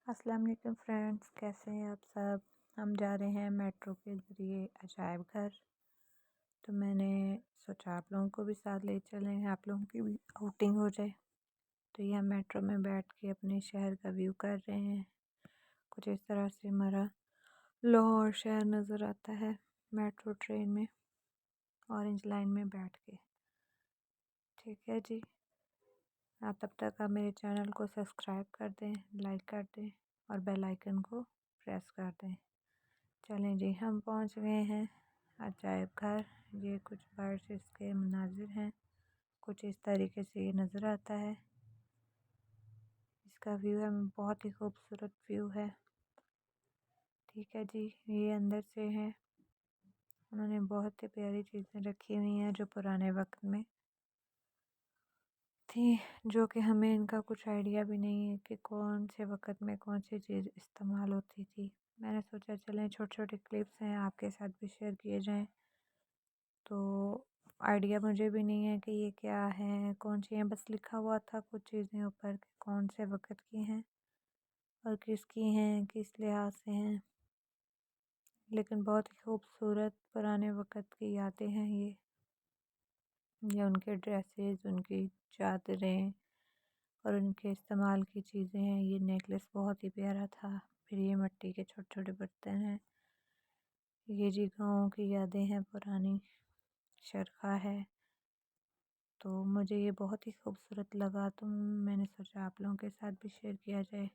السلام علیکم فرینڈس، کیسے ہیں آپ سب؟ ہم جا رہے ہیں میٹرو کے ذریعے عجائب گھر، تو میں نے سوچا آپ لوگوں کو بھی ساتھ لے چلیں، آپ لوگوں کی بھی آؤٹنگ ہو جائے۔ تو یہ ہم میٹرو میں بیٹھ کے اپنے شہر کا ویو کر رہے ہیں۔ کچھ اس طرح سے ہمارا لاہور شہر نظر آتا ہے میٹرو ٹرین میں، اورنج لائن میں بیٹھ کے۔ ٹھیک ہے جی، آپ تب تک آپ میرے چینل کو سبسکرائب کر دیں، لائک کر دیں اور بیل آئیکن کو پریس کر دیں۔ چلیں جی، ہم پہنچ گئے ہیں عجائب گھر۔ یہ کچھ باہر سے اس کے مناظر ہیں، کچھ اس طریقے سے یہ نظر آتا ہے۔ اس کا ویو ہے بہت ہی خوبصورت ویو ہے۔ ٹھیک ہے جی، یہ اندر سے ہے۔ انہوں نے بہت ہی پیاری چیزیں رکھی ہوئی ہیں جو پرانے وقت میں تھی، جو کہ ہمیں ان کا کچھ آئیڈیا بھی نہیں ہے کہ کون سے وقت میں کون سی چیز استعمال ہوتی تھی۔ میں نے سوچا چلیں چھوٹے چھوٹے کلپس ہیں آپ کے ساتھ بھی شیئر کیے جائیں، تو آئیڈیا مجھے بھی نہیں ہے کہ یہ کیا ہے، کون سی ہیں، بس لکھا ہوا تھا کچھ چیزیں اوپر کہ کون سے وقت کی ہیں اور کس کی ہیں، کس لحاظ سے ہیں، لیکن بہت ہی خوبصورت پرانے وقت کی یادیں ہیں یہ ان کے ڈریسز، ان کی چادریں اور ان کے استعمال کی چیزیں ہیں۔ یہ نیکلس بہت ہی پیارا تھا۔ پھر یہ مٹی کے چھوٹے چھوٹے برتن ہیں۔ یہ جی گاؤں کی یادیں ہیں، پرانی چرخہ ہے، تو مجھے یہ بہت ہی خوبصورت لگا، تو میں نے سوچا آپ لوگوں کے ساتھ بھی شیئر کیا جائے۔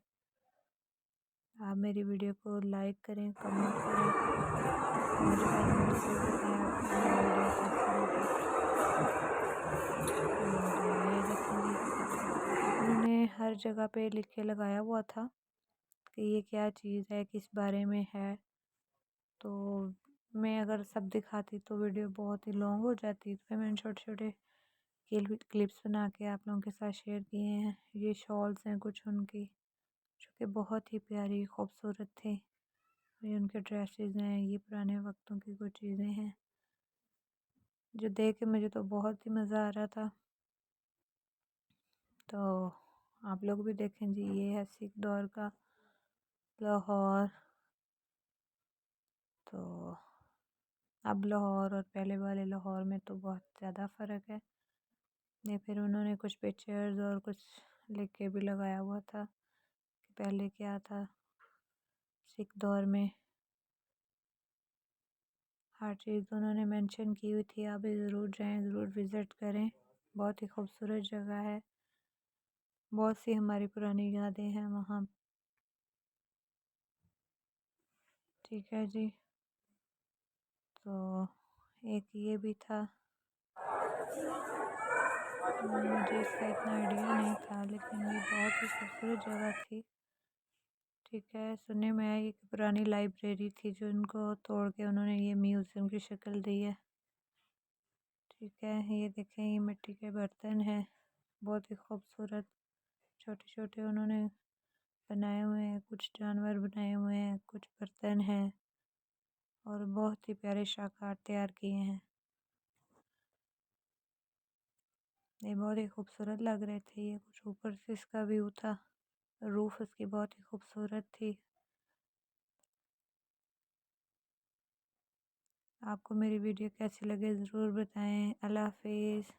آپ میری ویڈیو کو لائک کریں، کمنٹ کریں، مجھے کمنٹ میں ضرور بتائیں آپ کو میری ویڈیو کیسی لگی۔ اور یہ دیکھیں جی، انہوں نے ہر جگہ پہ لکھ کے لگایا ہوا تھا کہ یہ کیا چیز ہے، کس بارے میں ہے، تو میں اگر سب دکھاتی تو ویڈیو بہت ہی لانگ ہو جاتی، تو میں نے چھوٹے چھوٹے کلپس بنا کے آپ لوگوں کے ساتھ شیئر کیے ہیں۔ یہ شالز ہیں کچھ ان کی، جو کہ بہت ہی پیاری خوبصورت تھی۔ یہ ان کے ڈریسز ہیں، یہ پرانے وقتوں کی کچھ چیزیں ہیں جو دیکھ کے مجھے تو بہت ہی مزہ آ رہا تھا۔ تو آپ لوگ بھی دیکھیں جی، یہ ہے سکھ دور کا لاہور۔ تو اب لاہور اور پہلے والے لاہور میں تو بہت زیادہ فرق ہے۔ یہ پھر انہوں نے کچھ پکچرز اور کچھ لکھ کے بھی لگایا ہوا تھا کہ پہلے کیا تھا سکھ دور میں، ہر چیز انہوں نے مینشن کی ہوئی تھی۔ آپ بھی ضرور جائیں، ضرور وزٹ کریں، بہت ہی خوبصورت جگہ ہے، بہت سی ہماری پرانی یادیں ہیں وہاں۔ ٹھیک ہے جی، تو ایک یہ بھی تھا، مجھے اس کا اتنا آئیڈیا نہیں تھا، لیکن یہ بہت ہی خوبصورت جگہ تھی۔ ٹھیک ہے، سننے میں آیا کہ پرانی لائبریری تھی جو ان کو توڑ کے انہوں نے یہ میوزیم کی شکل دی ہے۔ ٹھیک ہے، یہ دیکھیں، یہ مٹی کے برتن ہیں، بہت ہی خوبصورت، چھوٹے چھوٹے انہوں نے بنائے ہوئے ہیں، کچھ جانور بنائے ہوئے ہیں، کچھ برتن ہیں، اور بہت ہی پیارے شاہکار تیار کیے ہیں۔ یہ بہت ہی خوبصورت لگ رہے تھے۔ یہ کچھ اوپر سے اس کا ویو تھا، روف اس کی بہت ہی خوبصورت تھی۔ آپ کو میری ویڈیو کیسی لگے ضرور بتائیں۔ اللہ حافظ۔